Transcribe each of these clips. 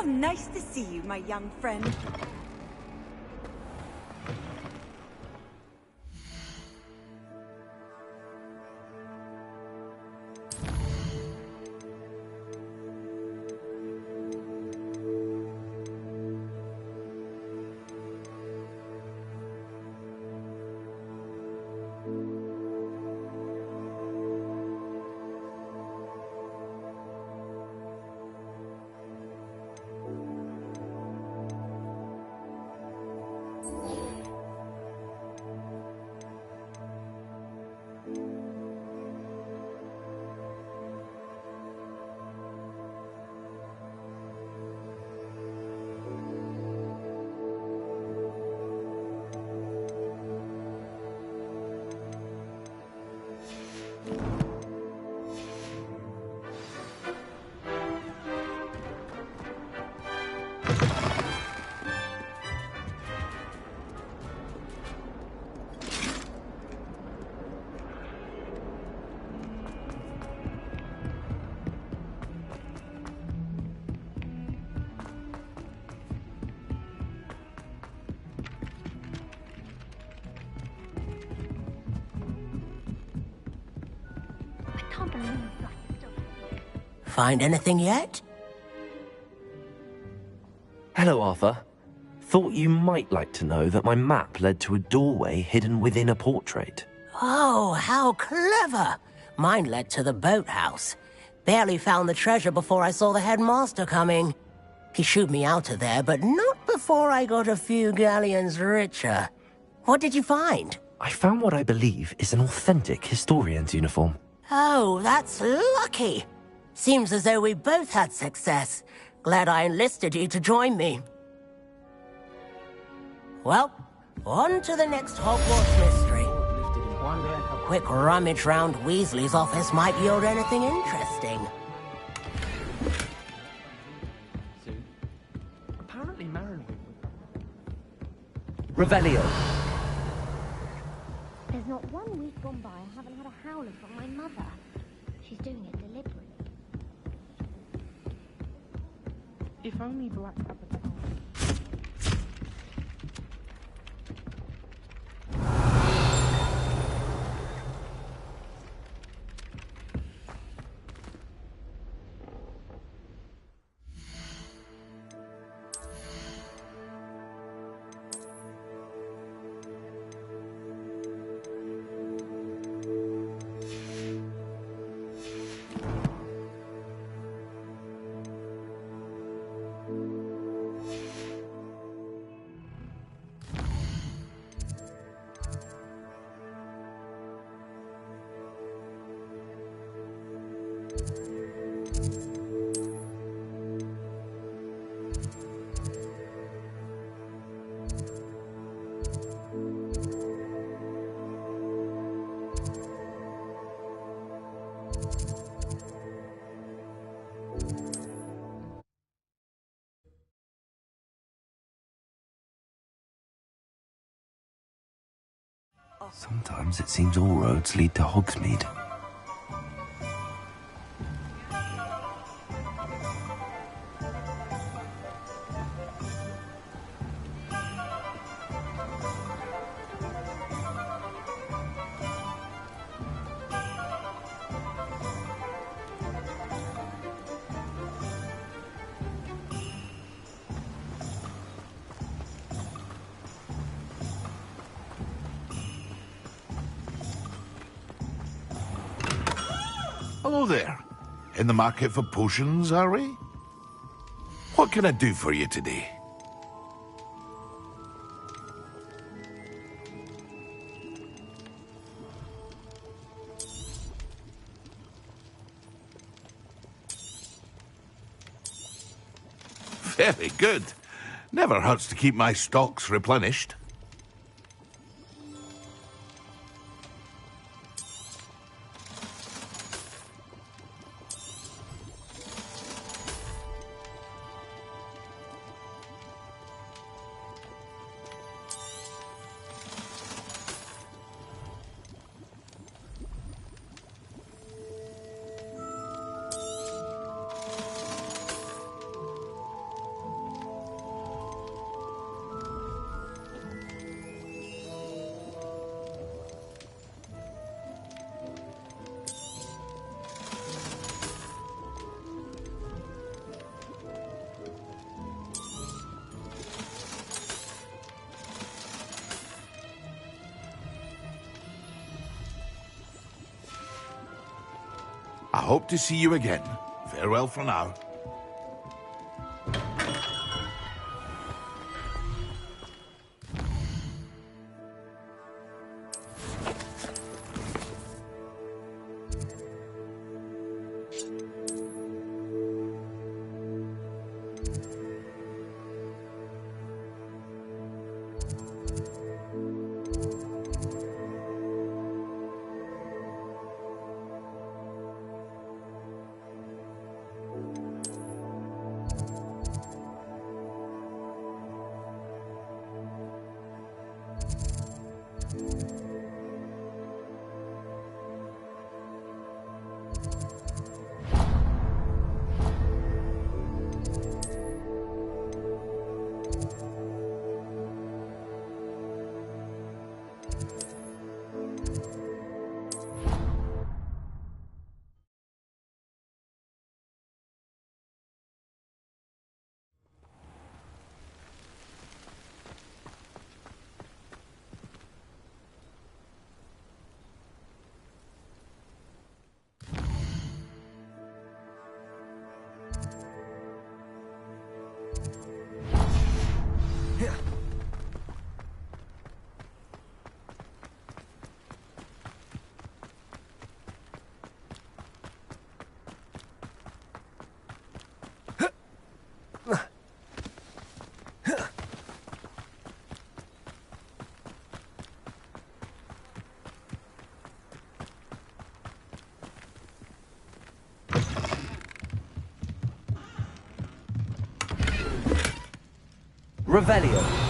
How nice to see you, my young friend. Find anything yet? Hello, Arthur. Thought you might like to know that my map led to a doorway hidden within a portrait. Oh, how clever! Mine led to the boathouse. Barely found the treasure before I saw the headmaster coming. He shooed me out of there, but not before I got a few galleons richer. What did you find? I found what I believe is an authentic historian's uniform. Oh, that's lucky. Seems as though we both had success. Glad I enlisted you to join me. Well, on to the next Hogwarts mystery. A quick rummage round Weasley's office might yield anything interesting. Apparently, Marin. Revelio. There's not 1 week gone by I haven't had a howler from my mother. She's doing it deliberately. If only Black had the power. Sometimes it seems all roads lead to Hogsmeade. Hello there. In the market for potions, are we? What can I do for you today? Very good. Never hurts to keep my stocks replenished. hope to see you again. Farewell for now. Revelio.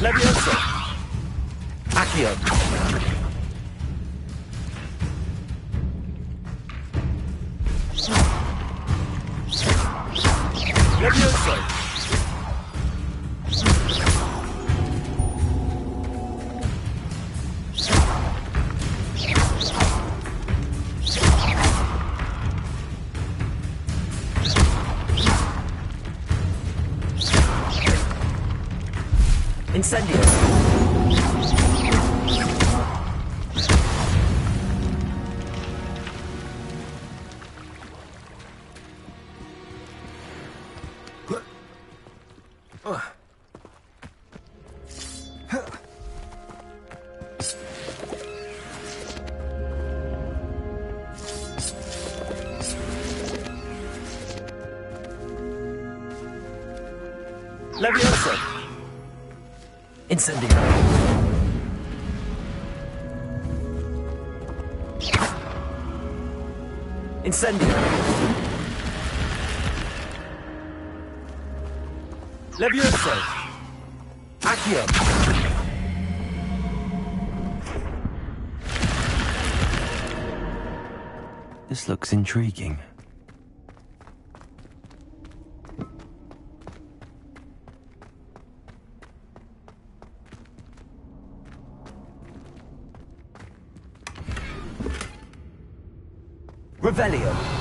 Levioso. Accio. Levioso. Incendio. Levioso. Incendio. Incendio. Levioso. Accio. This looks intriguing. Revelio.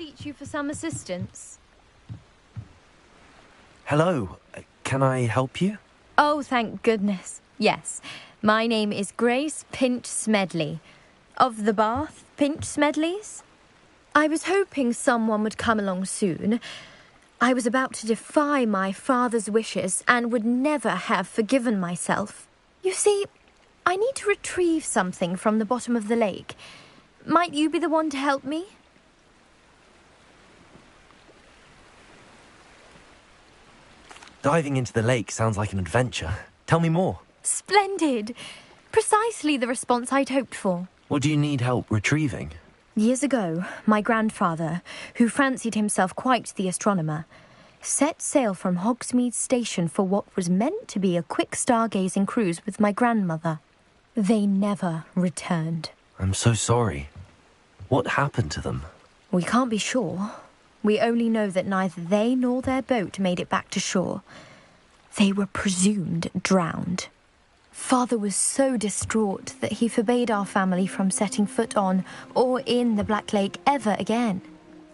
beseech you for some assistance? Hello. Can I help you? Oh, thank goodness. Yes. My name is Grace Pinch Smedley. Of the Bath Pinch Smedleys? I was hoping someone would come along soon. I was about to defy my father's wishes and would never have forgiven myself. You see, I need to retrieve something from the bottom of the lake. Might you be the one to help me? Diving into the lake sounds like an adventure. Tell me more. Splendid! Precisely the response I'd hoped for. What do you need help retrieving? Years ago, my grandfather, who fancied himself quite the astronomer, set sail from Hogsmeade Station for what was meant to be a quick stargazing cruise with my grandmother. They never returned. I'm so sorry. What happened to them? We can't be sure. We only know that neither they nor their boat made it back to shore. They were presumed drowned. Father was so distraught that he forbade our family from setting foot on or in the Black Lake ever again.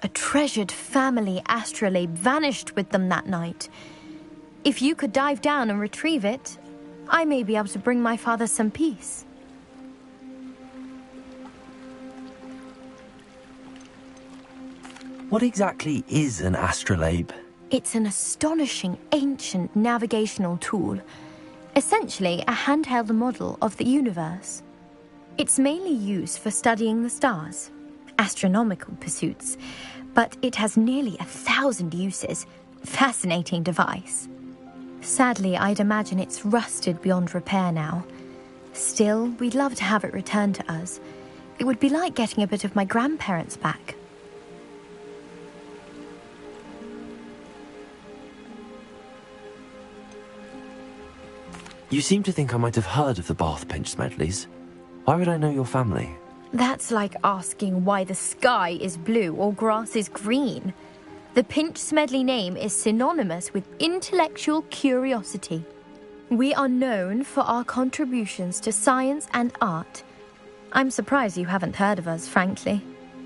A treasured family astrolabe vanished with them that night. If you could dive down and retrieve it, I may be able to bring my father some peace. What exactly is an astrolabe? It's an astonishing ancient navigational tool. Essentially a handheld model of the universe. It's mainly used for studying the stars, astronomical pursuits, but it has nearly 1,000 uses. Fascinating device. Sadly, I'd imagine it's rusted beyond repair now. Still, we'd love to have it returned to us. It would be like getting a bit of my grandparents back. You seem to think I might have heard of the Bath Pinch Smedleys. Why would I know your family? That's like asking why the sky is blue or grass is green. The Pinch Smedley name is synonymous with intellectual curiosity. We are known for our contributions to science and art. I'm surprised you haven't heard of us, frankly.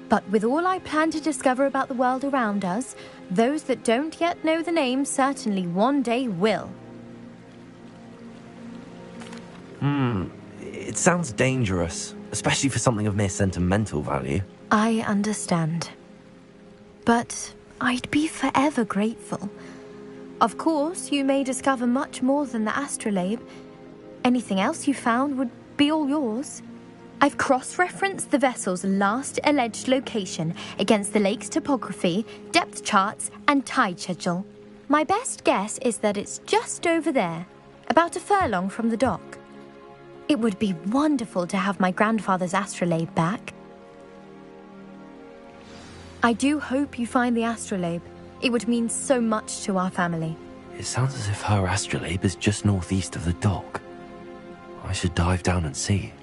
But with all I plan to discover about the world around us, those that don't yet know the name certainly one day will. It sounds dangerous, especially for something of mere sentimental value. I understand. But I'd be forever grateful. Of course, you may discover much more than the astrolabe. Anything else you found would be all yours. I've cross-referenced the vessel's last alleged location against the lake's topography, depth charts, and tide schedule. My best guess is that it's just over there, about a furlong from the dock. It would be wonderful to have my grandfather's astrolabe back. I do hope you find the astrolabe. It would mean so much to our family. It sounds as if her astrolabe is just northeast of the dock. I should dive down and see.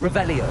Revelio.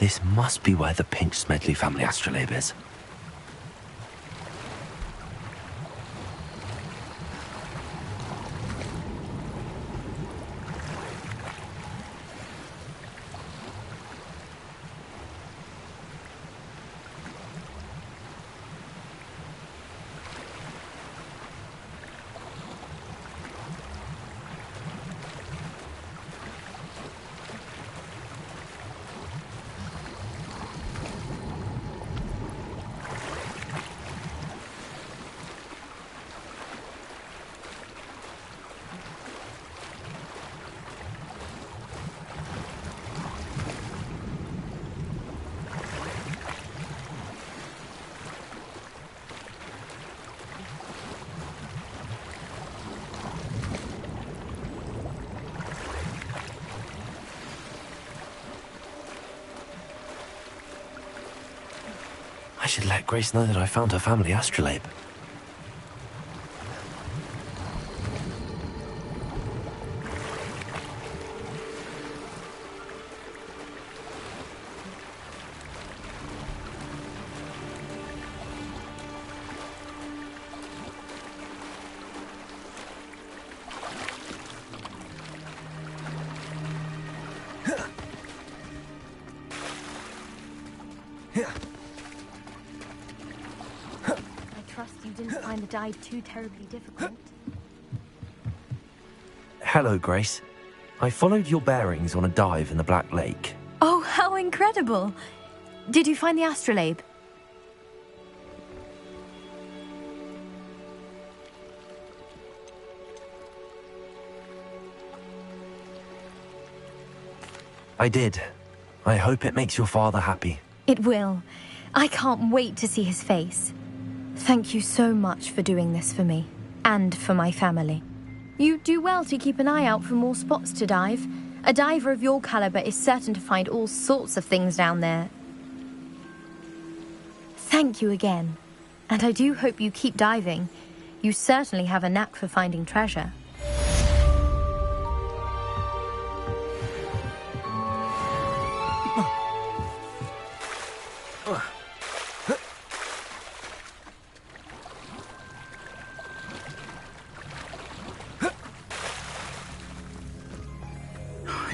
This must be where the Pinch Smedley family astrolabe is. I should let Grace know that I found her family astrolabe. Didn't find the dive too terribly difficult. Hello, Grace. I followed your bearings on a dive in the Black Lake. Oh, how incredible! Did you find the astrolabe? I did. I hope it makes your father happy. It will. I can't wait to see his face. Thank you so much for doing this for me, and for my family. You do well to keep an eye out for more spots to dive. A diver of your caliber is certain to find all sorts of things down there. Thank you again, and I do hope you keep diving. You certainly have a knack for finding treasure.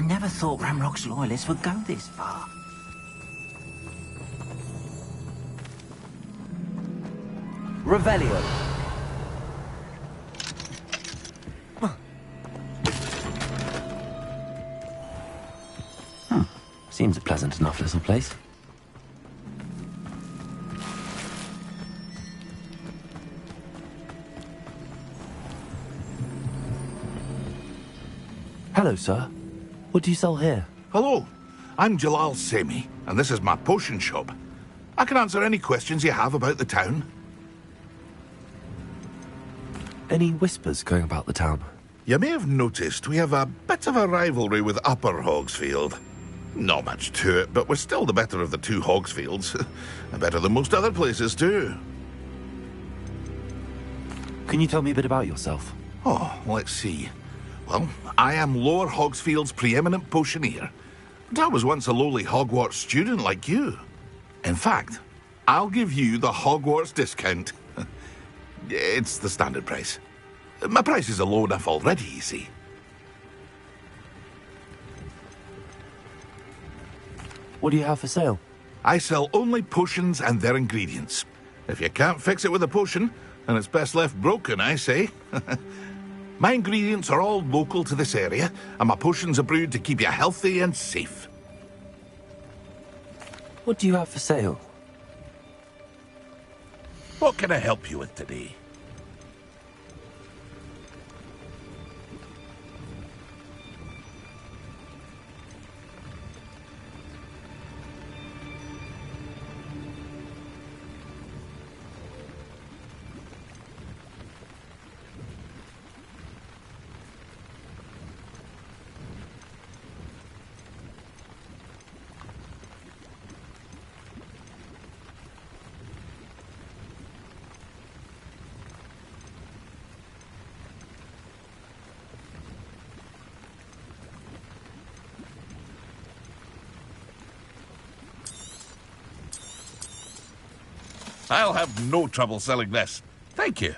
I never thought Ramrock's loyalists would go this far. Revelio. Seems a pleasant enough little place. Hello, sir. What do you sell here? Hello, I'm Jalal Semi, and this is my potion shop. I can answer any questions you have about the town. Any whispers going about the town? You may have noticed we have a bit of a rivalry with Upper Hogsfield. Not much to it, but we're still the better of the two Hogsfields. Better than most other places, too. Can you tell me a bit about yourself? Oh, let's see. Well, I am Lower Hogsfield's preeminent potioneer. But I was once a lowly Hogwarts student like you. In fact, I'll give you the Hogwarts discount. It's the standard price. My prices are low enough already, you see. What do you have for sale? I sell only potions and their ingredients. If you can't fix it with a potion, then it's best left broken, I say. My ingredients are all local to this area, and my potions are brewed to keep you healthy and safe. What do you have for sale? What can I help you with today? I'll have no trouble selling this. Thank you.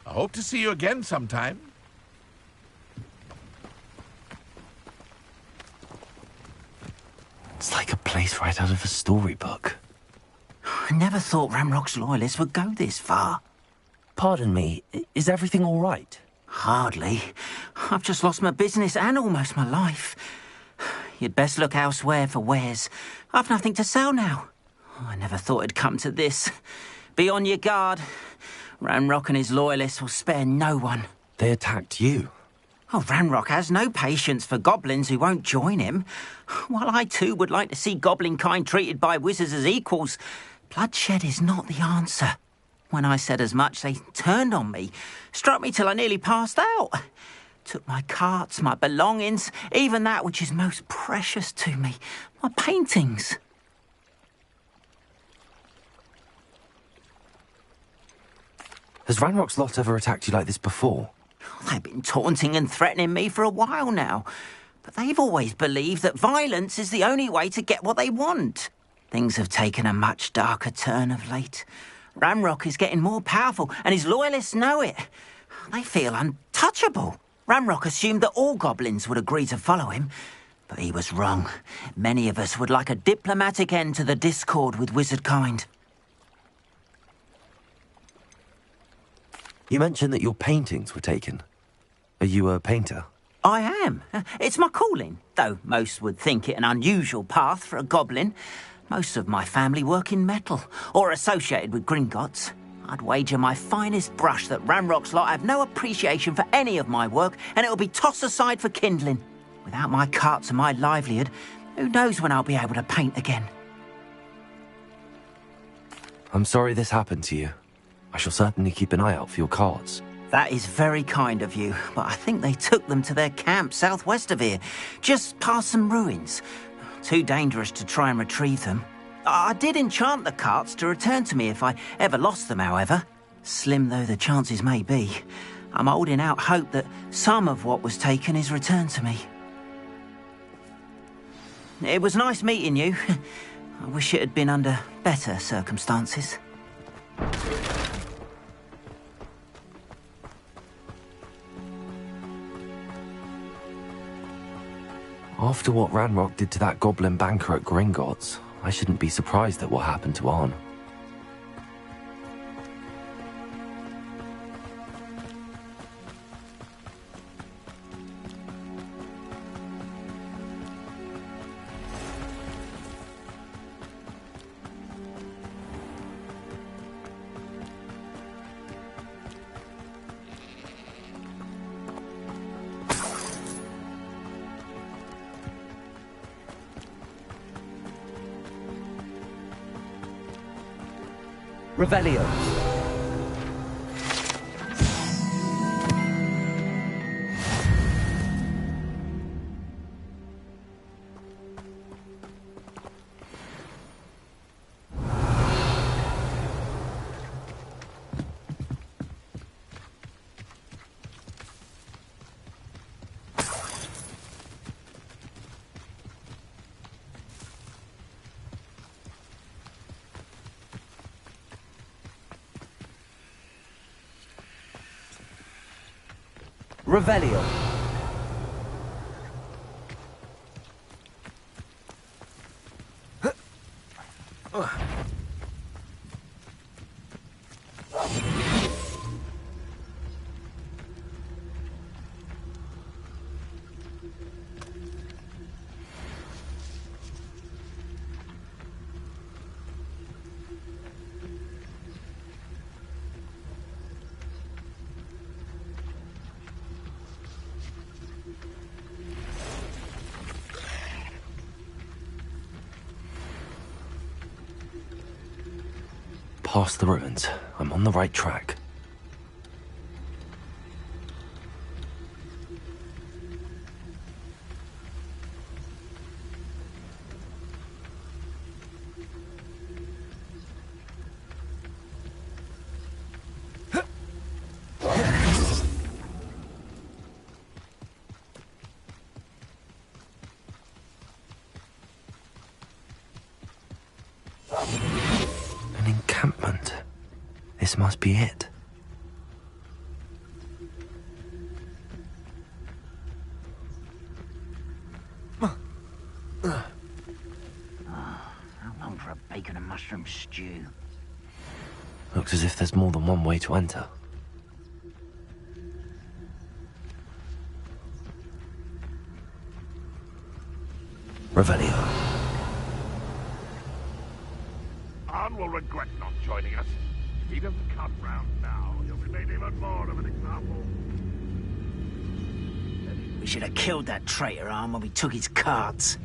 I hope to see you again sometime. It's like a place right out of a storybook. I never thought Ramrock's loyalists would go this far. Pardon me, is everything all right? Hardly. I've just lost my business and almost my life. You'd best look elsewhere for wares. I've nothing to sell now. I never thought it'd come to this. Be on your guard. Ramrock and his loyalists will spare no one. They attacked you. Oh, Ramrock has no patience for goblins who won't join him. While I too would like to see goblin kind treated by wizards as equals, bloodshed is not the answer. When I said as much, they turned on me, struck me till I nearly passed out. Took my carts, my belongings, even that which is most precious to me, my paintings. Has Ranrock's lot ever attacked you like this before? They've been taunting and threatening me for a while now, but they've always believed that violence is the only way to get what they want. Things have taken a much darker turn of late. Ramrock is getting more powerful, and his loyalists know it. They feel untouchable. Ramrock assumed that all goblins would agree to follow him, but he was wrong. Many of us would like a diplomatic end to the discord with wizard kind. You mentioned that your paintings were taken. Are you a painter? I am. It's my calling, though most would think it an unusual path for a goblin. Most of my family work in metal, or associated with Gringotts. I'd wager my finest brush that Ramrock's lot have no appreciation for any of my work, and it'll be tossed aside for kindling. Without my carts and my livelihood, who knows when I'll be able to paint again? I'm sorry this happened to you. I shall certainly keep an eye out for your cards. That is very kind of you, but I think they took them to their camp southwest of here, just past some ruins. Too dangerous to try and retrieve them. I did enchant the carts to return to me if I ever lost them, however. Slim though the chances may be, I'm holding out hope that some of what was taken is returned to me. It was nice meeting you. I wish it had been under better circumstances. After what Ranrock did to that goblin banker at Gringotts, I shouldn't be surprised at what happened to Arn. Revelio. Revelio. Past the ruins. I'm on the right track. This must be it. How long for a bacon and mushroom stew? Looks as if there's more than one way to enter. Revelio. Arn will regret not joining us. If he doesn't come round now, he'll be made even more of an example. We should have killed that traitor, Arn, when we took his cards.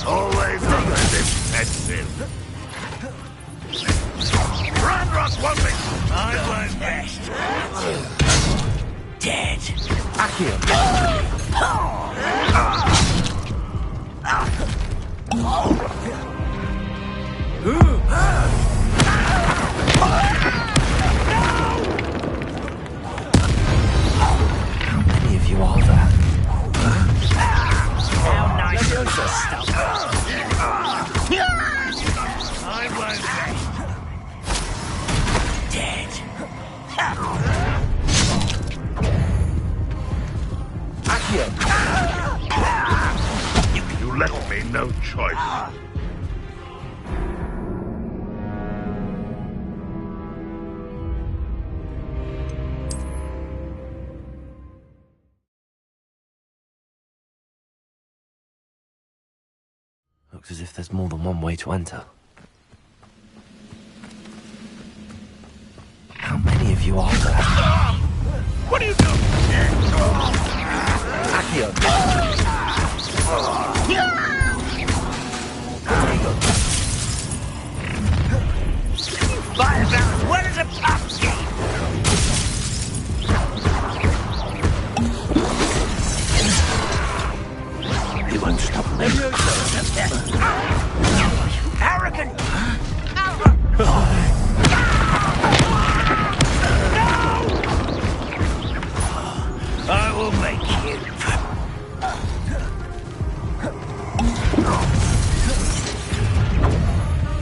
Always defensive. Ranrock won't be... I won't rest. Dead. Accio. How many of you are there? How nice was the stuff? I won't rest. Dead. Accio. You left me no choice. Looks as if there's more than one way to enter. How many of you are there? What are you doing? Accio. Fight about as well as a pumpkin. He won't stop me. Arrogant. I will make you.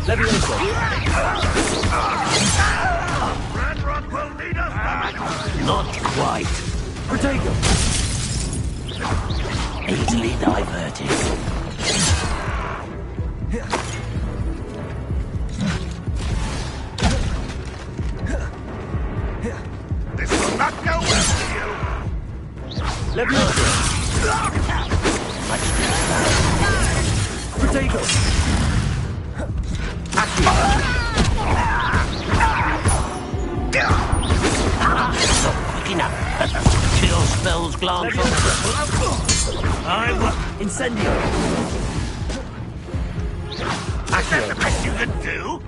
Levioso. Ranrock will lead us back. Not quite. Protego. Easily diverted. This will not go well for you. Levioso. Protego. Accio. Not quick enough. Chill spells glance on. I will. Incendio. Is that the best you can do?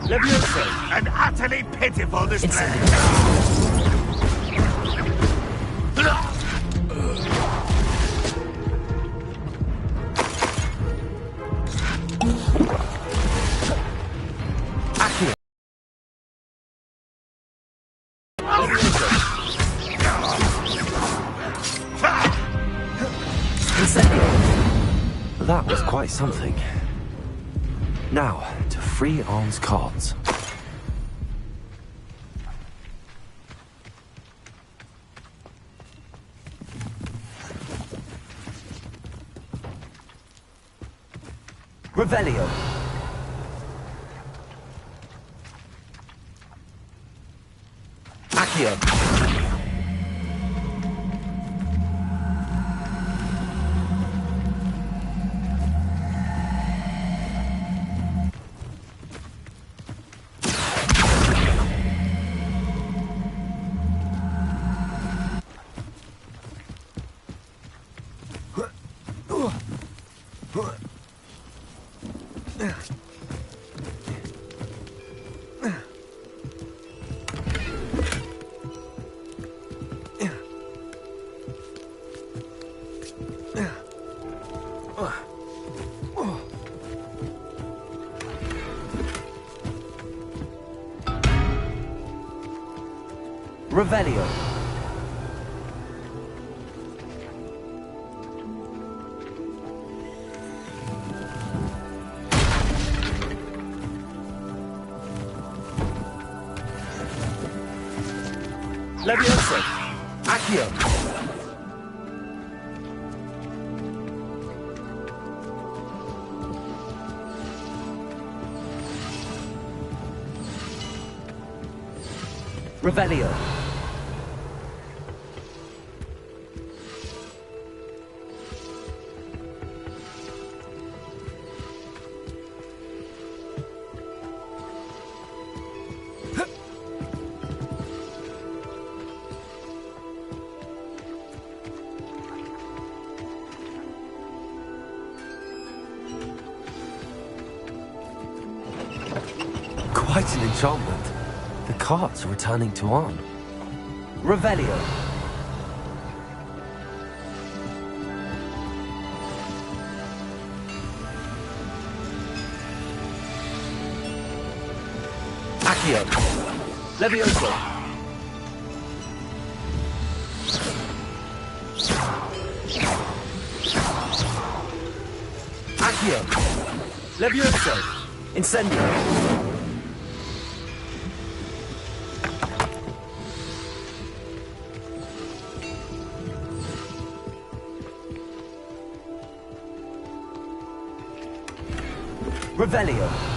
Levioso. An utterly pitiful display. Accio. Incendio. That was quite something. Now, to free Arn's cards. Revelio. Accio. Revelio. Levioso. Accio. Revelio. Quite an enchantment. The carts are returning to Arn. Revelio. Accio. Levioso. Accio. Levioso. Incendio. Revelio.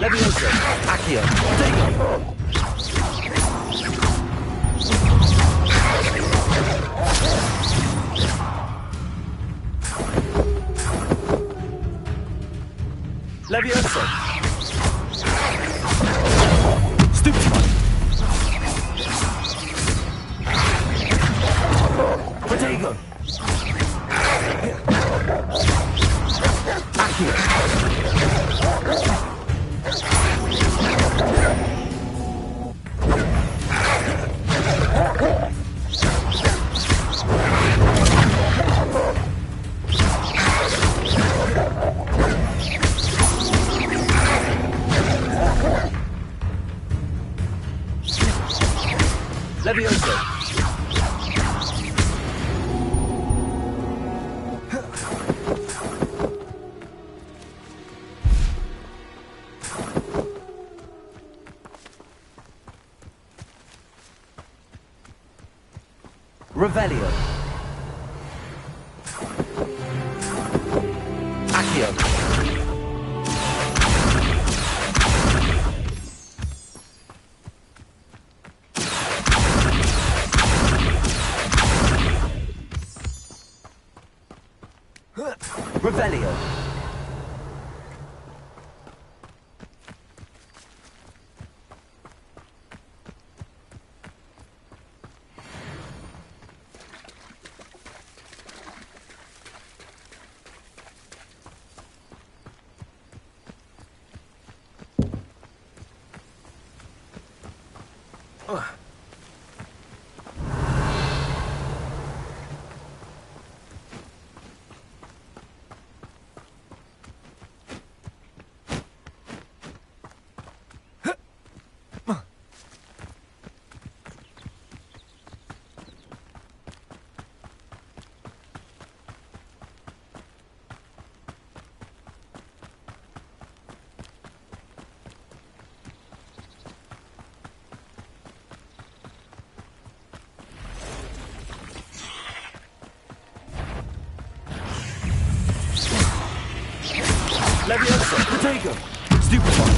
Levioso! Accio! Protego! Levioso! Stupefy! Protego! Accio! Levioso! Revelio. Accio. Revelio. Levioso! Protego! Stupefy!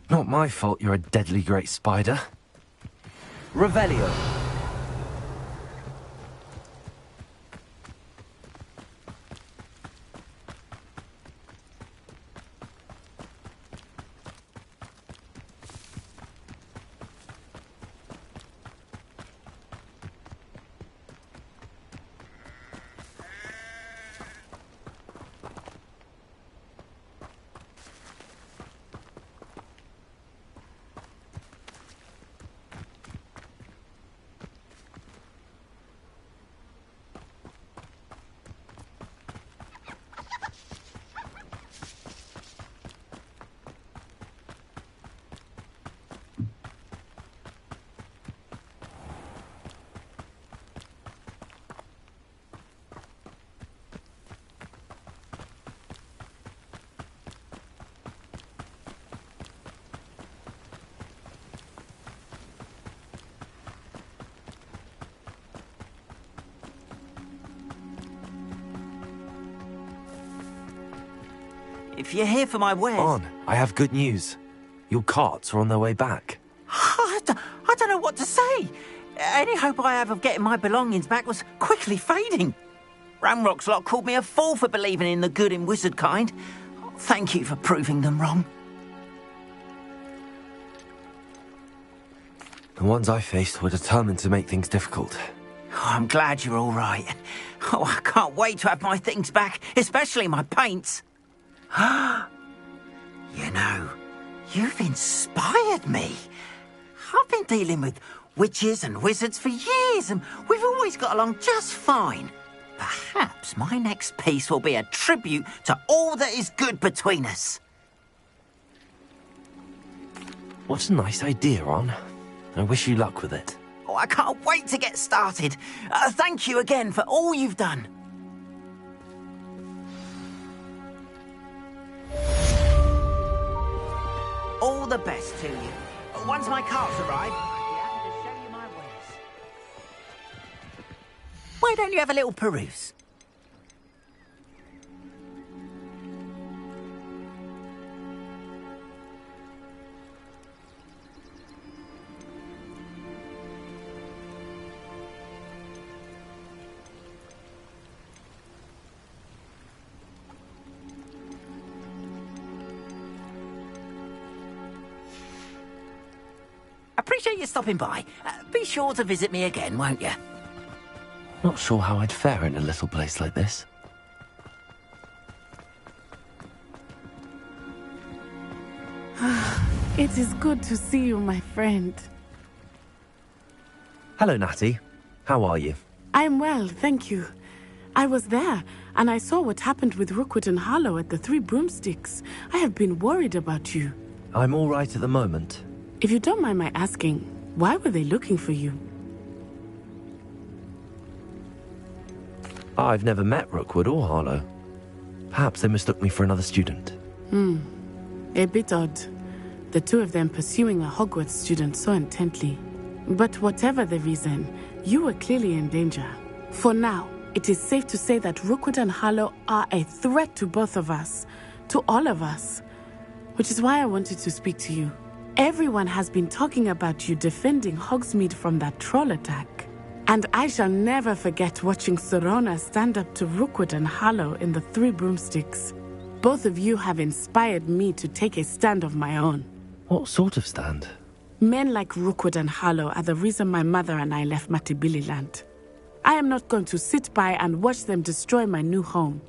Not my fault you're a deadly great spider. Revelio. If you're here for my wares... On, I have good news. Your carts are on their way back. I don't know what to say. Any hope I have of getting my belongings back was quickly fading. Ramrock's lot called me a fool for believing in the good in wizard kind. Thank you for proving them wrong. The ones I faced were determined to make things difficult. Oh, I'm glad you're all right. Oh, I can't wait to have my things back, especially my paints. You know, you've inspired me. I've been dealing with witches and wizards for years, and we've always got along just fine. Perhaps my next piece will be a tribute to all that is good between us. What a nice idea, Ron. I wish you luck with it. Oh, I can't wait to get started. Thank you again for all you've done. All the best to you. Once my carts arrive, I'll be happy to show you my wares. Why don't you have a little peruse? appreciate you stopping by. Be sure to visit me again, won't you? Not sure how I'd fare in a little place like this. It is good to see you, my friend. Hello, Natty. How are you? I'm well, thank you. I was there, and I saw what happened with Rookwood and Harlow at the Three Broomsticks. I have been worried about you. I'm all right at the moment. If you don't mind my asking, why were they looking for you? I've never met Rookwood or Harlow. Perhaps they mistook me for another student. A bit odd. The two of them pursuing a Hogwarts student so intently. But whatever the reason, you were clearly in danger. For now, it is safe to say that Rookwood and Harlow are a threat to both of us, to all of us. Which is why I wanted to speak to you. Everyone has been talking about you defending Hogsmeade from that troll attack. And I shall never forget watching Sorona stand up to Rookwood and Harlow in the Three Broomsticks. Both of you have inspired me to take a stand of my own. What sort of stand? Men like Rookwood and Harlow are the reason my mother and I left Matibili land. I am not going to sit by and watch them destroy my new home.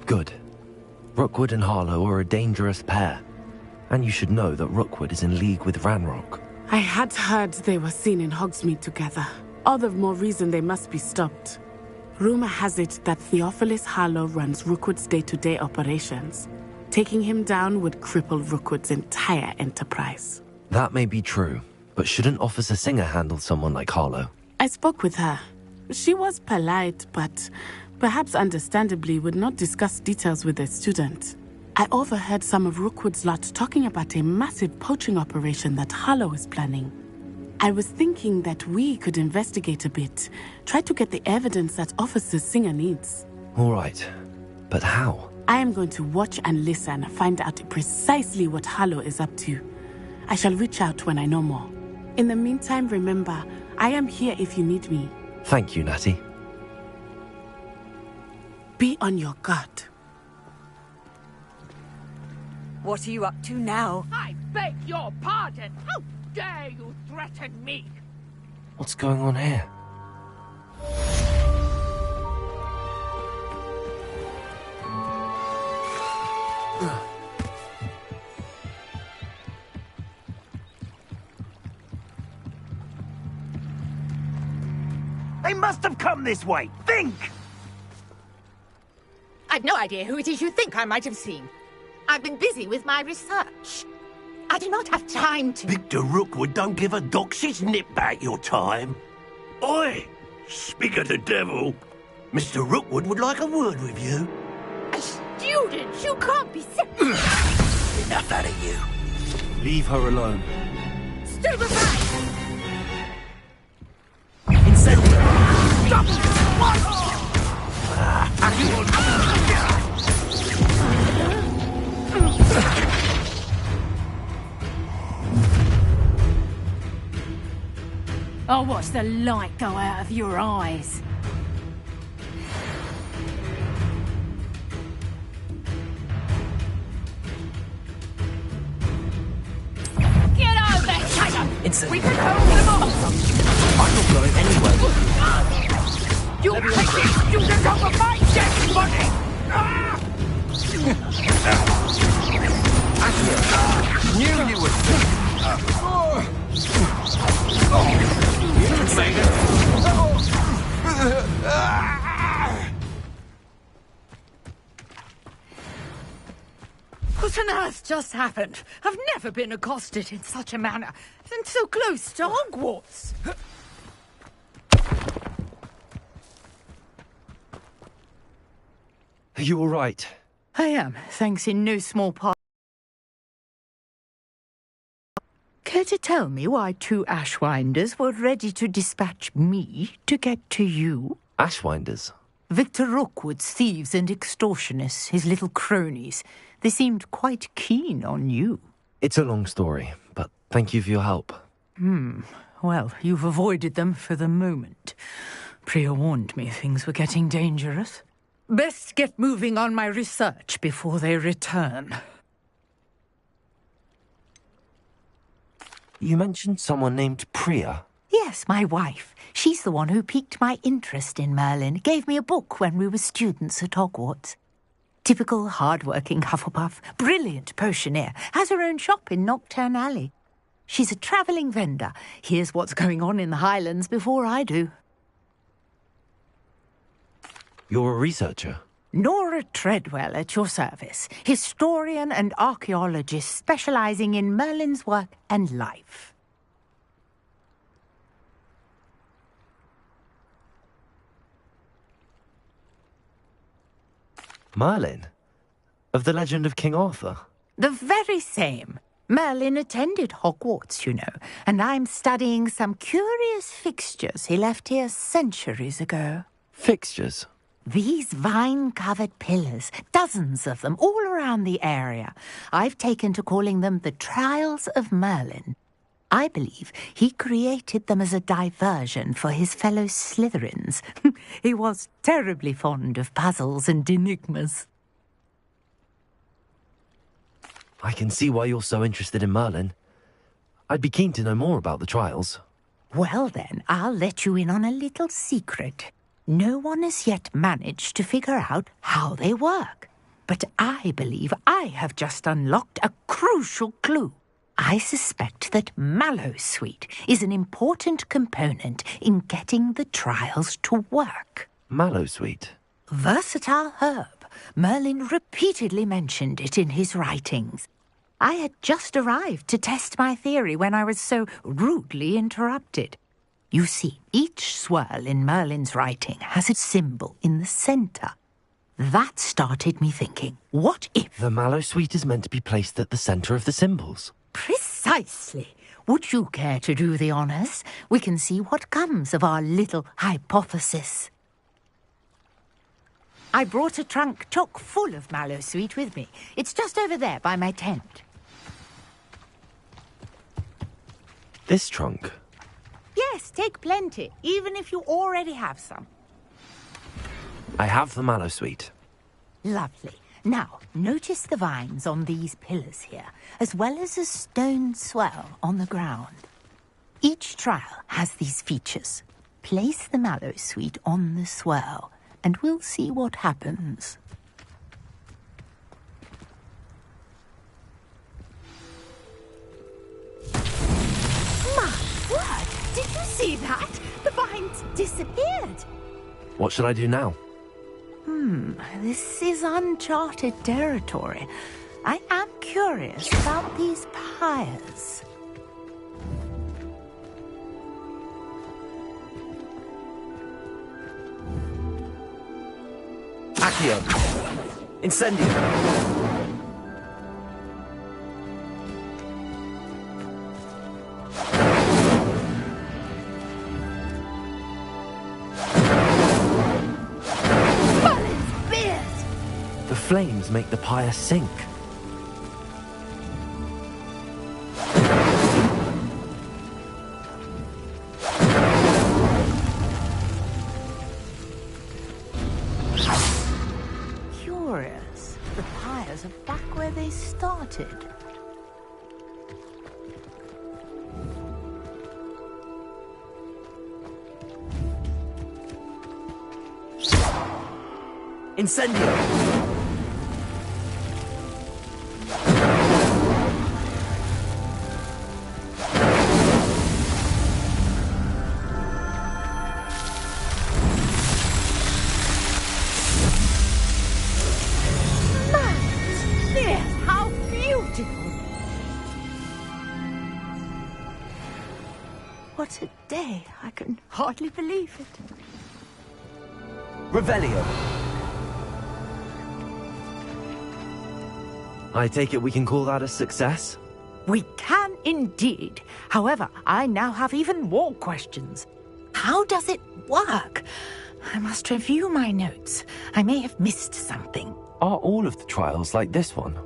Good. Rookwood and Harlow are a dangerous pair. And you should know that Rookwood is in league with Ranrock. I had heard they were seen in Hogsmeade together. All the more reason they must be stopped. Rumor has it that Theophilus Harlow runs Rookwood's day-to-day operations. Taking him down would cripple Rookwood's entire enterprise. That may be true, but shouldn't Officer Singer handle someone like Harlow? I spoke with her. She was polite, but perhaps understandably would not discuss details with a student. I overheard some of Rookwood's lot talking about a massive poaching operation that Harlow is planning. I was thinking that we could investigate a bit, try to get the evidence that Officer Singer needs. All right, but how? I am going to watch and listen, find out precisely what Harlow is up to. I shall reach out when I know more. In the meantime, remember, I am here if you need me. Thank you, Natty. Be on your guard. What are you up to now? I beg your pardon! How dare you threaten me? What's going on here? They must have come this way. Think! I've no idea who it is you think I might have seen. I've been busy with my research. I do not have time to... Victor Rookwood don't give a doxy's nip back your time. Oi! Speak of the devil. Mr. Rookwood would like a word with you. A student? You can't be serious. Enough out of you. Leave her alone. Stupefy! Incendiary! Stop! What? I'll watch the light go out of your eyes. Get over there, Tatum! We can hold them off! I'm not going anywhere. You take it! You can go for my dead body! Actually, knew you would. What on earth just happened? I've never been accosted in such a manner, and so close to Hogwarts. Are you all right? I am, thanks in no small part. Care to tell me why two Ashwinders were ready to dispatch me to get to you? Ashwinders? Victor Rookwood's thieves and extortionists, his little cronies. They seemed quite keen on you. It's a long story, but thank you for your help. Well, you've avoided them for the moment. Priya warned me things were getting dangerous. Best get moving on my research before they return. You mentioned someone named Priya. Yes, my wife. She's the one who piqued my interest in Merlin. Gave me a book when we were students at Hogwarts. Typical hard-working Hufflepuff, brilliant potioneer, has her own shop in Nocturne Alley. She's a travelling vendor. Hears what's going on in the Highlands before I do. You're a researcher? Nora Treadwell at your service. Historian and archaeologist specialising in Merlin's work and life. Merlin? Of the legend of King Arthur? The very same. Merlin attended Hogwarts, you know, and I'm studying some curious fixtures he left here centuries ago. Fixtures? These vine-covered pillars, dozens of them, all around the area. I've taken to calling them the Trials of Merlin. I believe he created them as a diversion for his fellow Slytherins. He was terribly fond of puzzles and enigmas. I can see why you're so interested in Merlin. I'd be keen to know more about the trials. Well then, I'll let you in on a little secret. No one has yet managed to figure out how they work. But I believe I have just unlocked a crucial clue. I suspect that Mallowsweet is an important component in getting the trials to work. Mallowsweet? Versatile herb. Merlin repeatedly mentioned it in his writings. I had just arrived to test my theory when I was so rudely interrupted. You see, each swirl in Merlin's writing has a symbol in the centre. That started me thinking, what if... The Mallowsweet is meant to be placed at the centre of the symbols. Precisely. Would you care to do the honours? We can see what comes of our little hypothesis. I brought a trunk chock full of Mallowsweet with me. It's just over there by my tent. This trunk? Yes, take plenty, even if you already have some. I have the Mallowsweet. Lovely. Now, notice the vines on these pillars here, as well as a stone swell on the ground. Each trial has these features. Place the Mallowsweet on the swell, and we'll see what happens. My word! Did you see that? The vines disappeared. What should I do now? This is uncharted territory. I am curious about these pyres. Accio! Incendio! The flames make the pyre sink. Curious. The pyres are back where they started. Incendio! What a day. I can hardly believe it. Revelio. I take it we can call that a success? We can indeed. However, I now have even more questions. How does it work? I must review my notes. I may have missed something. Are all of the trials like this one?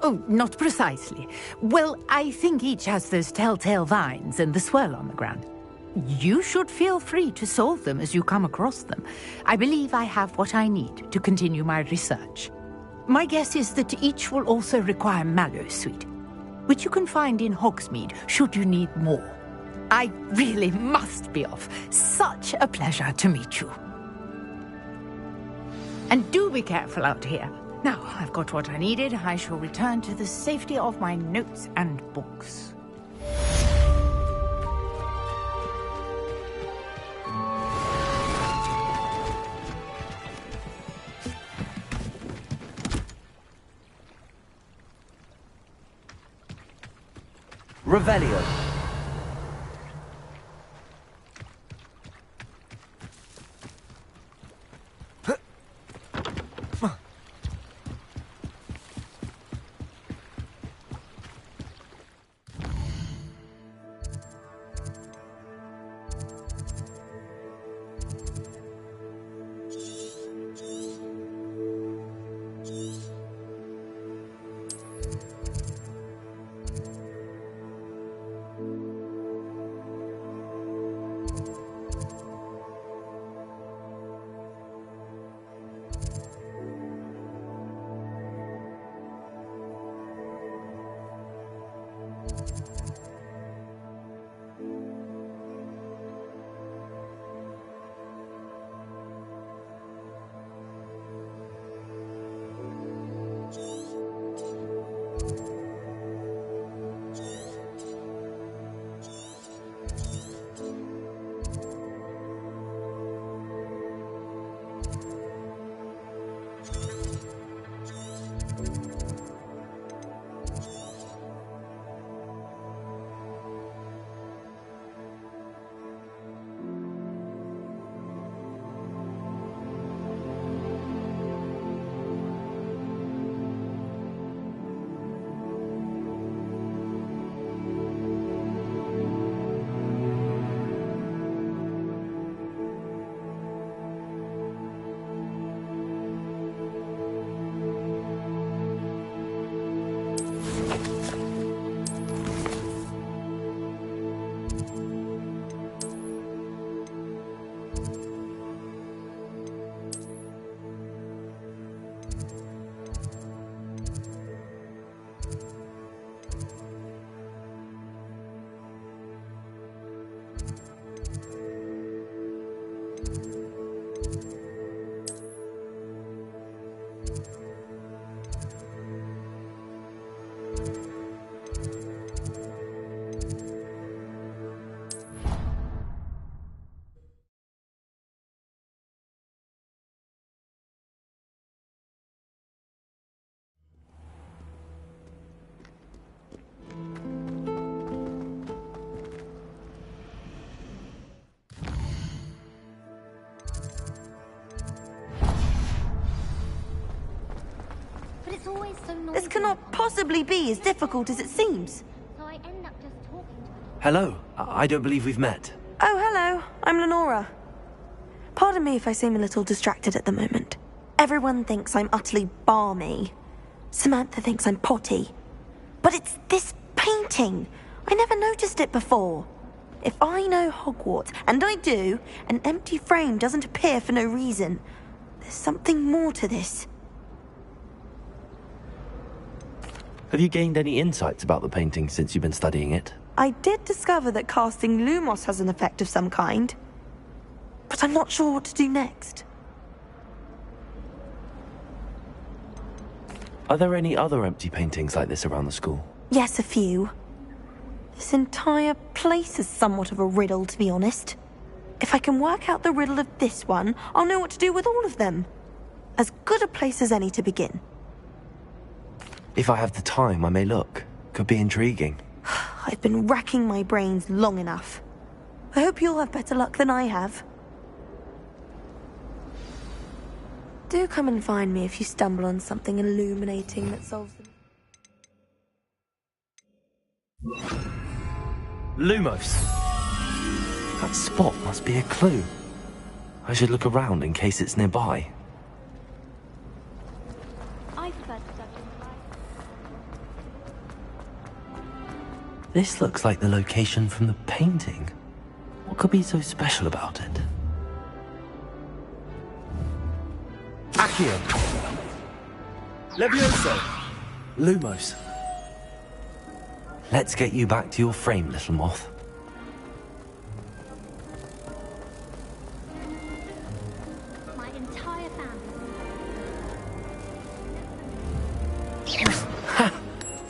Oh, not precisely. Well, I think each has those telltale vines and the swirl on the ground. You should feel free to solve them as you come across them. I believe I have what I need to continue my research. My guess is that each will also require mallowsweet, which you can find in Hogsmeade should you need more. I really must be off. Such a pleasure to meet you. And do be careful out here. Now, I've got what I needed. I shall return to the safety of my notes and books. Revelio. This cannot possibly be as difficult as it seems. Hello. I don't believe we've met. Oh, hello. I'm Lenora. Pardon me if I seem a little distracted at the moment. Everyone thinks I'm utterly balmy. Samantha thinks I'm potty. But it's this painting. I never noticed it before. If I know Hogwarts, and I do, an empty frame doesn't appear for no reason. There's something more to this. Have you gained any insights about the painting since you've been studying it? I did discover that casting Lumos has an effect of some kind. But I'm not sure what to do next. Are there any other empty paintings like this around the school? Yes, a few. This entire place is somewhat of a riddle, to be honest. If I can work out the riddle of this one, I'll know what to do with all of them. As good a place as any to begin. If I have the time, I may look. Could be intriguing. I've been racking my brains long enough. I hope you'll have better luck than I have. Do come and find me if you stumble on something illuminating that solves them. Lumos! That spot must be a clue. I should look around in case it's nearby. This looks like the location from the painting. What could be so special about it? Accio! Levioso! Lumos. Let's get you back to your frame, little moth. My entire family.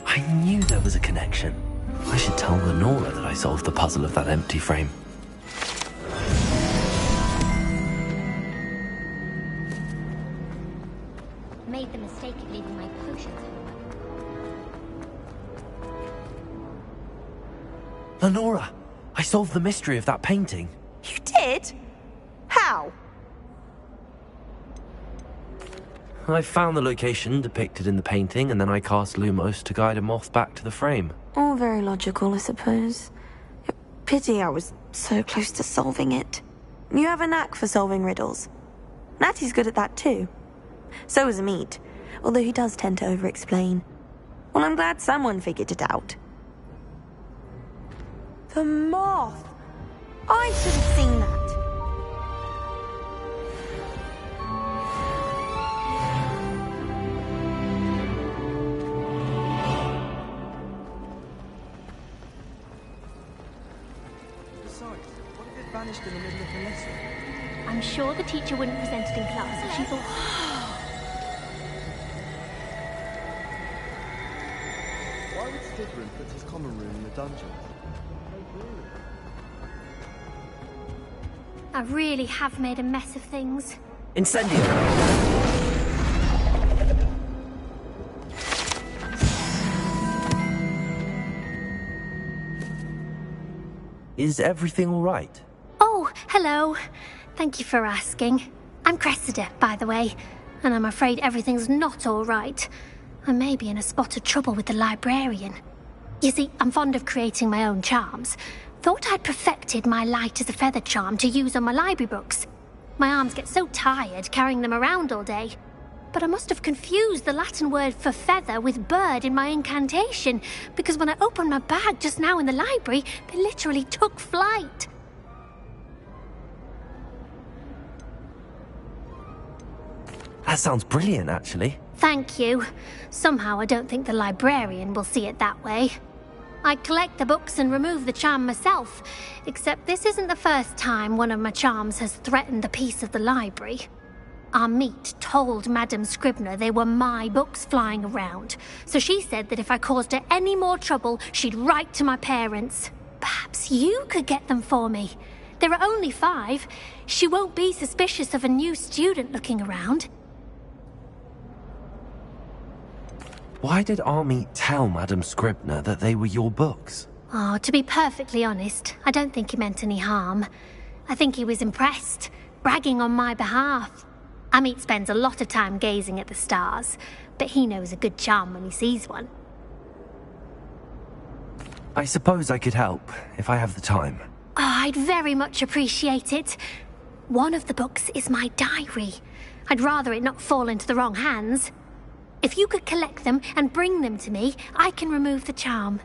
I knew there was a connection. I should tell Lenora that I solved the puzzle of that empty frame. Made the mistake of leaving my potions home. Lenora! I solved the mystery of that painting. You did? How? I found the location depicted in the painting, and then I cast Lumos to guide a moth back to the frame. All very logical, I suppose. Pity I was so close to solving it. You have a knack for solving riddles. Natty's good at that too. So is Amit, although he does tend to over-explain. Well, I'm glad someone figured it out. The moth! I should have seen that. Besides, what if it vanished in the middle of the lesson? I'm sure the teacher wouldn't present it in class if she thought... Why would Slytherin put his common room in the dungeon? I really have made a mess of things. Incendio! Is everything all right? Oh, hello. Thank you for asking. I'm Cressida, by the way, and I'm afraid everything's not all right. I may be in a spot of trouble with the librarian. You see, I'm fond of creating my own charms. Thought I'd perfected my light as a feather charm to use on my library books. My arms get so tired carrying them around all day. But I must have confused the Latin word for feather with bird in my incantation, because when I opened my bag just now in the library, they literally took flight. That sounds brilliant, actually. Thank you. Somehow I don't think the librarian will see it that way. I collect the books and remove the charm myself, except this isn't the first time one of my charms has threatened the peace of the library. Amit told Madame Scribner they were my books flying around, so she said that if I caused her any more trouble, she'd write to my parents. Perhaps you could get them for me. There are only 5. She won't be suspicious of a new student looking around. Why did Army tell Madame Scribner that they were your books? Oh, to be perfectly honest, I don't think he meant any harm. I think he was impressed, bragging on my behalf. Amit spends a lot of time gazing at the stars, but he knows a good charm when he sees one. I suppose I could help, if I have the time. Oh, I'd very much appreciate it. One of the books is my diary. I'd rather it not fall into the wrong hands. If you could collect them and bring them to me, I can remove the charm.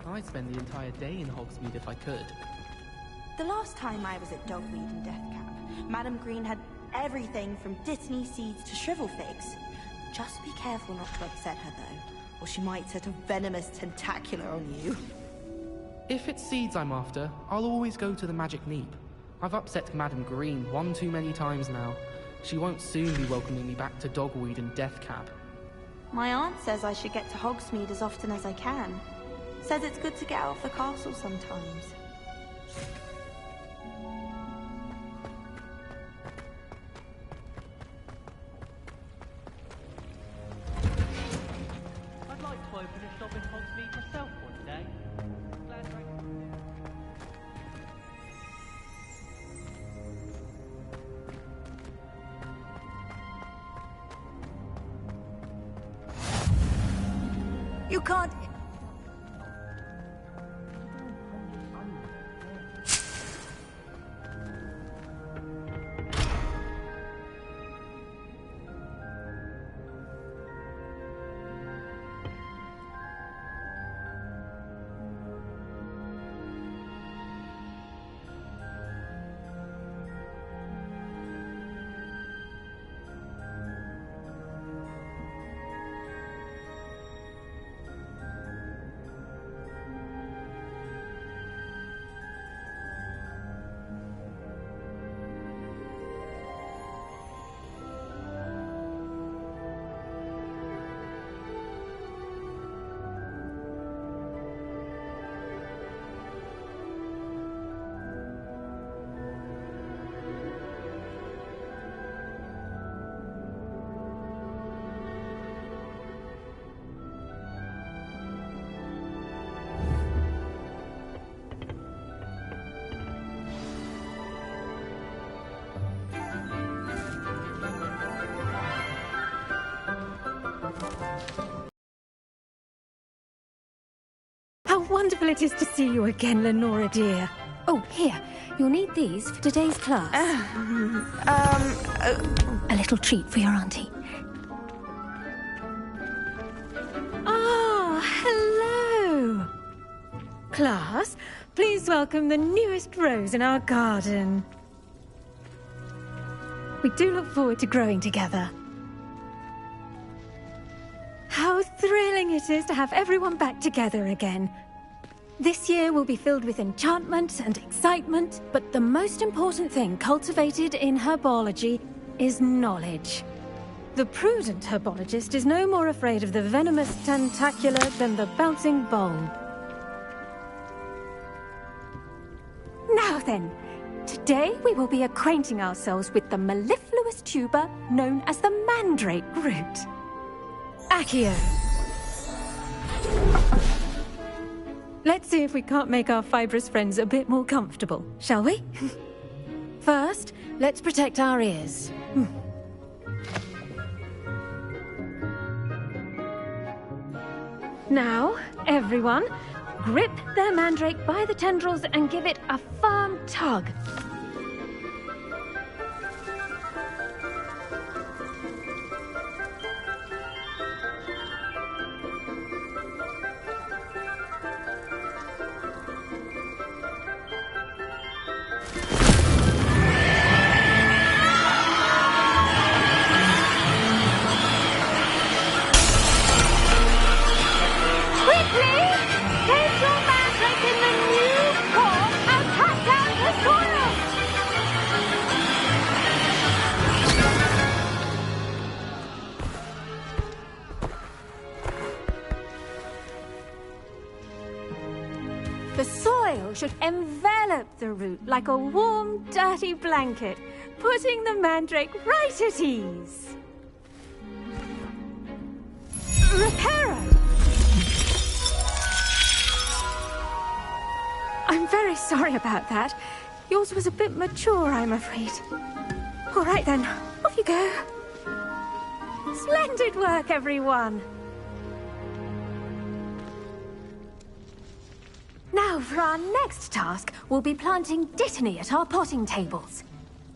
I'd spend the entire day in Hogsmeade if I could. The last time I was at Dogweed and Deathcap, Madam Green had everything from Dittany seeds to shrivel figs. Just be careful not to upset her, though, or she might set a venomous tentacular on you. If it's seeds I'm after, I'll always go to the Magic Neep. I've upset Madam Green one too many times now. She won't soon be welcoming me back to Dogweed and Deathcap. My aunt says I should get to Hogsmeade as often as I can. Says it's good to get out of the castle sometimes. I'd like to open a shop in Hogsmeade myself one day. You can't... How wonderful it is to see you again, Lenora dear. Oh, here. You'll need these for today's class. A little treat for your auntie. Ah, hello. Class, please welcome the newest rose in our garden. We do look forward to growing together. How thrilling it is to have everyone back together again. This year will be filled with enchantment and excitement, but the most important thing cultivated in herbology is knowledge. The prudent herbologist is no more afraid of the venomous tentacula than the bouncing bulb. Now then, today we will be acquainting ourselves with the mellifluous tuber known as the mandrake root. Accio. Let's see if we can't make our fibrous friends a bit more comfortable, shall we? First, let's protect our ears. Now, everyone, grip their mandrake by the tendrils and give it a firm tug. The soil should envelop the root like a warm, dirty blanket, putting the mandrake right at ease. Reparo! I'm very sorry about that. Yours was a bit mature, I'm afraid. All right then, off you go. Splendid work, everyone. Now, for our next task, we'll be planting dittany at our potting tables.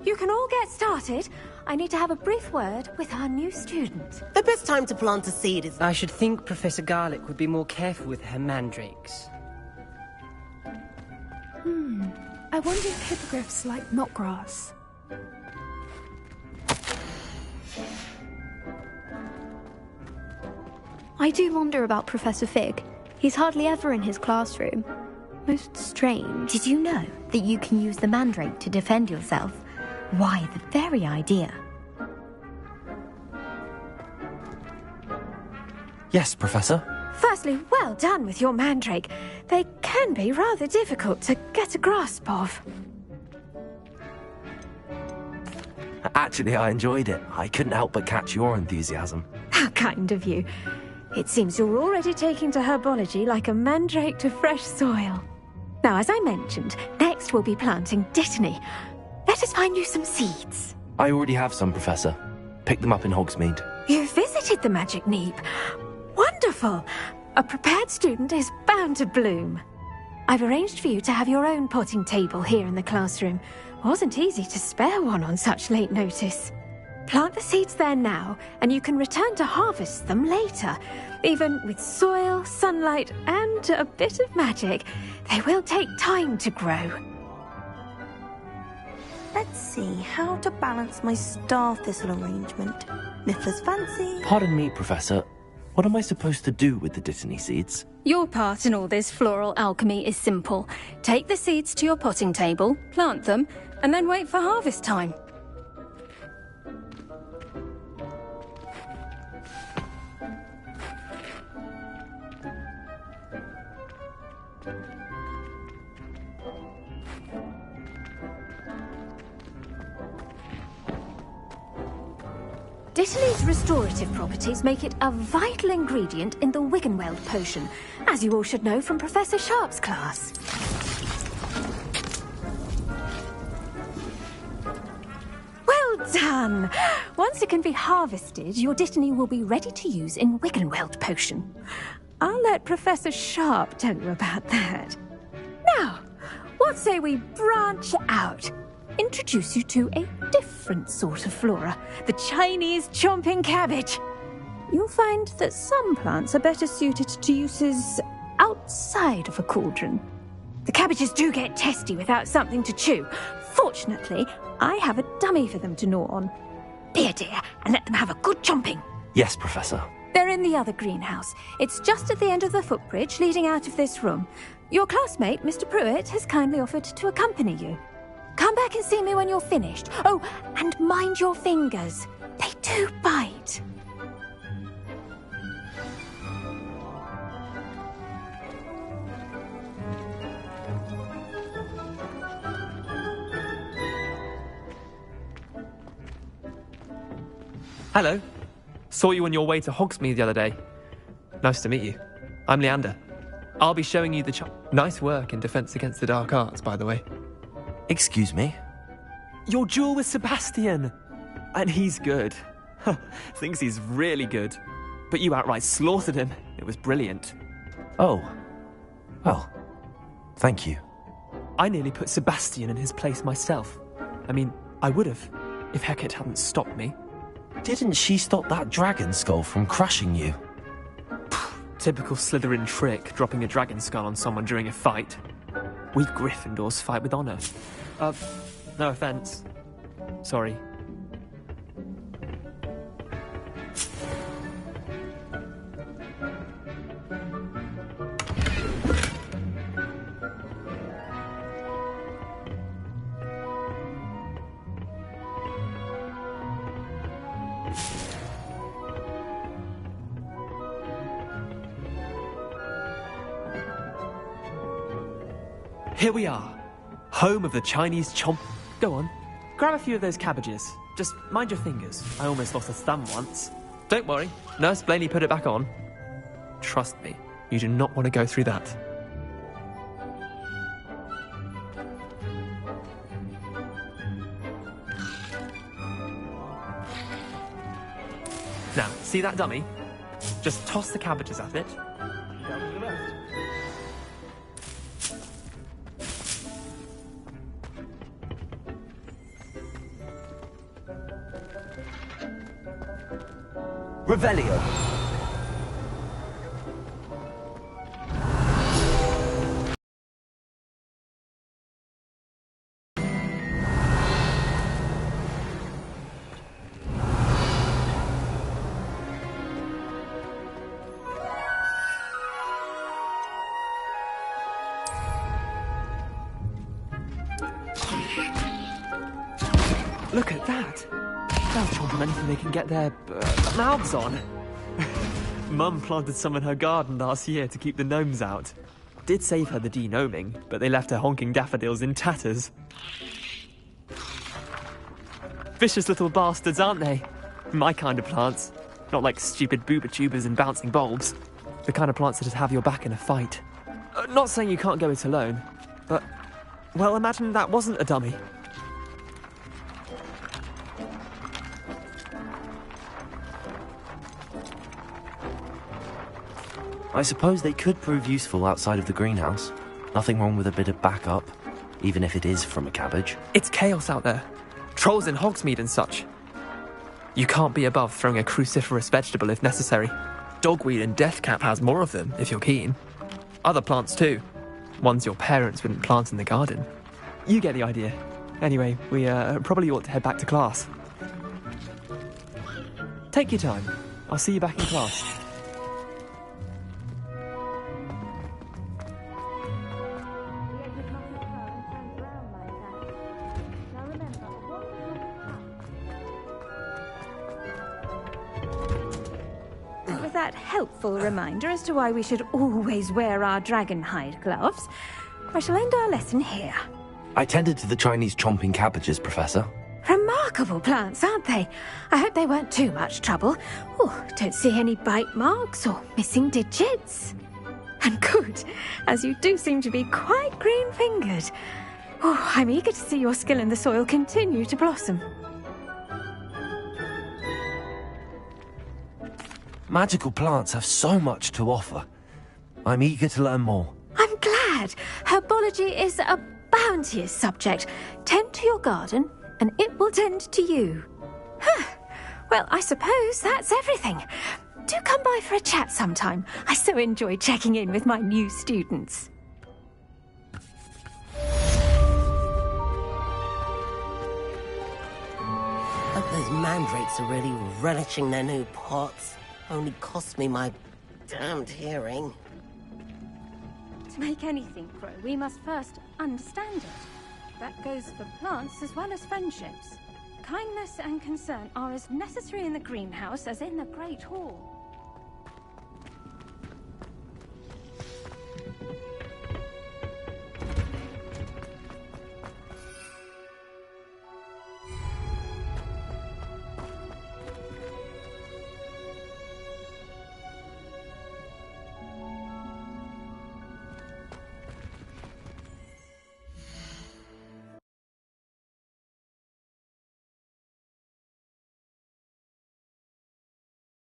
You can all get started. I need to have a brief word with our new student. The best time to plant a seed is... I should think Professor Garlick would be more careful with her mandrakes. I wonder if hippogriffs like knotgrass. I do wonder about Professor Fig. He's hardly ever in his classroom. Most strange. Did you know that you can use the mandrake to defend yourself? Why, the very idea. Yes, Professor. Firstly, well done with your mandrake. They can be rather difficult to get a grasp of. Actually, I enjoyed it. I couldn't help but catch your enthusiasm. How kind of you. It seems you're already taking to herbology like a mandrake to fresh soil. Now, as I mentioned, next we'll be planting dittany. Let us find you some seeds. I already have some, Professor. Picked them up in Hogsmeade. You visited the Magic Neep. Wonderful. A prepared student is bound to bloom. I've arranged for you to have your own potting table here in the classroom. Wasn't easy to spare one on such late notice. Plant the seeds there now, and you can return to harvest them later. Even with soil, sunlight, and a bit of magic, they will take time to grow. Let's see how to balance my star thistle arrangement. Niffler's fancy. Pardon me, Professor. What am I supposed to do with the Dittany seeds? Your part in all this floral alchemy is simple. Take the seeds to your potting table, plant them, and then wait for harvest time. Dittany's restorative properties make it a vital ingredient in the Wiggenweld potion, as you all should know from Professor Sharp's class. Well done! Once it can be harvested, your Dittany will be ready to use in Wiggenweld potion. I'll let Professor Sharp tell you about that. Now, what say we branch out? Introduce you to a different sort of flora, the Chinese chomping cabbage. You'll find that some plants are better suited to uses outside of a cauldron. The cabbages do get testy without something to chew. Fortunately, I have a dummy for them to gnaw on. Be a dear and let them have a good chomping. Yes, Professor. They're in the other greenhouse. It's just at the end of the footbridge leading out of this room. Your classmate, Mr. Pruitt, has kindly offered to accompany you. Come back and see me when you're finished. Oh, and mind your fingers. They do bite. Hello. Saw you on your way to Hogsmeade the other day. Nice to meet you. I'm Leander. I'll be showing you the nice work in Defense Against the Dark Arts, by the way. Excuse me? Your duel with Sebastian! And he's good. Thinks he's really good. But you outright slaughtered him. It was brilliant. Oh. Well, thank you. I nearly put Sebastian in his place myself. I mean, I would have, if Hecate hadn't stopped me. Didn't she stop that dragon skull from crushing you? Typical Slytherin trick, dropping a dragon skull on someone during a fight. We Gryffindors fight with honor. No offense. Sorry. Here we are, home of the Chinese chomp. Go on, grab a few of those cabbages. Just mind your fingers. I almost lost a thumb once. Don't worry, Nurse Blaney put it back on. Trust me, you do not want to go through that. Now, see that dummy? Just toss the cabbages at it. Revelio. Look at that! They'll chomp on anything they can get their mouths on. Mum planted some in her garden last year to keep the gnomes out. Did save her the de-gnoming, but they left her honking daffodils in tatters. Vicious little bastards, aren't they? My kind of plants. Not like stupid booba tubers and bouncing bulbs. The kind of plants that'd have your back in a fight. Not saying you can't go it alone, but... well, imagine that wasn't a dummy. I suppose they could prove useful outside of the greenhouse. Nothing wrong with a bit of backup, even if it is from a cabbage. It's chaos out there. Trolls in Hogsmeade and such. You can't be above throwing a cruciferous vegetable if necessary. Dogweed and deathcap has more of them, if you're keen. Other plants too. Ones your parents wouldn't plant in the garden. You get the idea. Anyway, we probably ought to head back to class. Take your time. I'll see you back in class. With that helpful reminder as to why we should always wear our dragonhide gloves, I shall end our lesson here. I tended to the Chinese chomping cabbages, Professor. Remarkable plants, aren't they? I hope they weren't too much trouble. Oh, don't see any bite marks or missing digits. And good, as you do seem to be quite green-fingered. Oh, I'm eager to see your skill in the soil continue to blossom. Magical plants have so much to offer. I'm eager to learn more. I'm glad. Herbology is a bounteous subject. Tend to your garden, and it will tend to you. Well, I suppose that's everything. Do come by for a chat sometime. I so enjoy checking in with my new students. Hope those mandrakes are really relishing their new pots. Only cost me my damned hearing. To make anything grow, we must first understand it. That goes for plants as well as friendships. Kindness and concern are as necessary in the greenhouse as in the Great Hall.